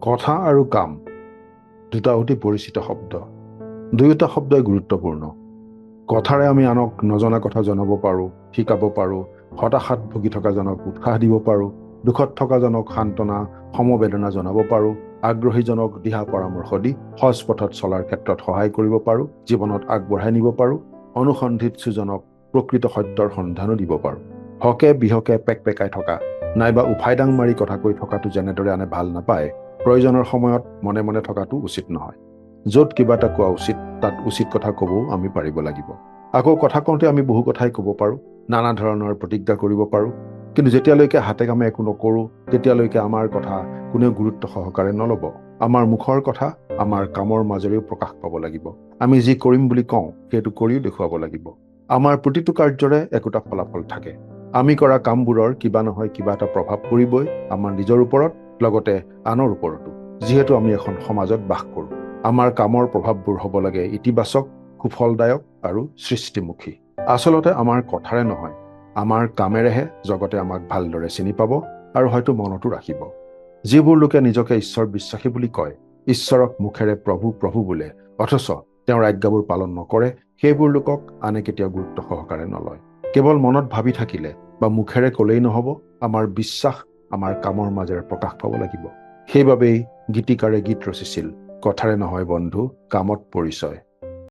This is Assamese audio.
কথা আৰু কাম দুটা অতি পৰিচিত শব্দ। দুয়োটা শব্দই গুৰুত্বপূৰ্ণ। কথাৰে আমি আনক নজনা কথা জনাব পাৰোঁ, শিকাব পাৰোঁ, হতাশাত ভুগি থকাজনক উৎসাহ দিব পাৰোঁ, দুখত থকাজনক সান্তনা, সমবেদনা জনাব পাৰোঁ, আগ্ৰহীজনক দিহা পৰামৰ্শ দি সজ পথত চলাৰ ক্ষেত্ৰত সহায় কৰিব পাৰোঁ, জীৱনত আগবঢ়াই নিব পাৰোঁ, অনুসন্ধিৎসুজনক প্ৰকৃত সত্যৰ সন্ধানো দিব পাৰোঁ। হকে বিহকে পেকপেকাই থকা নাইবা উফাইদাং মাৰি কথা কৈ থকাটো যেনেদৰে আনে ভাল নাপায়, প্ৰয়োজনৰ সময়ত মনে মনে থকাটো উচিত নহয়। য'ত কিবা এটা কোৱা উচিত, তাত উচিত কথা ক'বও আমি পাৰিব লাগিব। আকৌ কথা কওঁতে আমি বহু কথাই ক'ব পাৰোঁ, নানা ধৰণৰ প্ৰতিজ্ঞা কৰিব পাৰোঁ, কিন্তু যেতিয়ালৈকে হাতে কামে একো নকৰোঁ, তেতিয়ালৈকে আমাৰ কথা কোনেও গুৰুত্ব সহকাৰে নল'ব। আমাৰ মুখৰ কথা আমাৰ কামৰ মাজেৰেও প্ৰকাশ পাব লাগিব। আমি যি কৰিম বুলি কওঁ, সেইটো কৰিও দেখুৱাব লাগিব। আমাৰ প্ৰতিটো কাৰ্যৰে একোটা ফলাফল থাকে। আমি কৰা কামবোৰৰ কিবা নহয় কিবা এটা প্ৰভাৱ পৰিবই আমাৰ নিজৰ ওপৰত, লগতে আনৰ ওপৰতো, যিহেতু আমি এখন সমাজত বাস কৰোঁ। আমাৰ কামৰ প্ৰভাৱবোৰ হ'ব লাগে ইতিবাচক, সুফলদায়ক আৰু সৃষ্টিমুখী। আচলতে আমাৰ কথাৰে নহয়, আমাৰ কামেৰেহে জগতে আমাক ভালদৰে চিনি পাব আৰু হয়তো মনতো ৰাখিব। যিবোৰ লোকে নিজকে ঈশ্বৰ বিশ্বাসী বুলি কয়, ঈশ্বৰক মুখেৰে প্ৰভু প্ৰভু বোলে, অথচ তেওঁৰ আজ্ঞাবোৰ পালন নকৰে, সেইবোৰ লোকক আনে কেতিয়াও গুৰুত্ব সহকাৰে নলয়। কেৱল মনত ভাবি থাকিলে বা মুখেৰে ক'লেই নহ'ব, আমাৰ বিশ্বাস আমাৰ কামৰ মাজেৰে প্ৰকাশ পাব লাগিব। সেইবাবেই গীতিকাৰে গীত ৰচিছিল, কথাৰে নহয় বন্ধু, কামত পৰিচয়।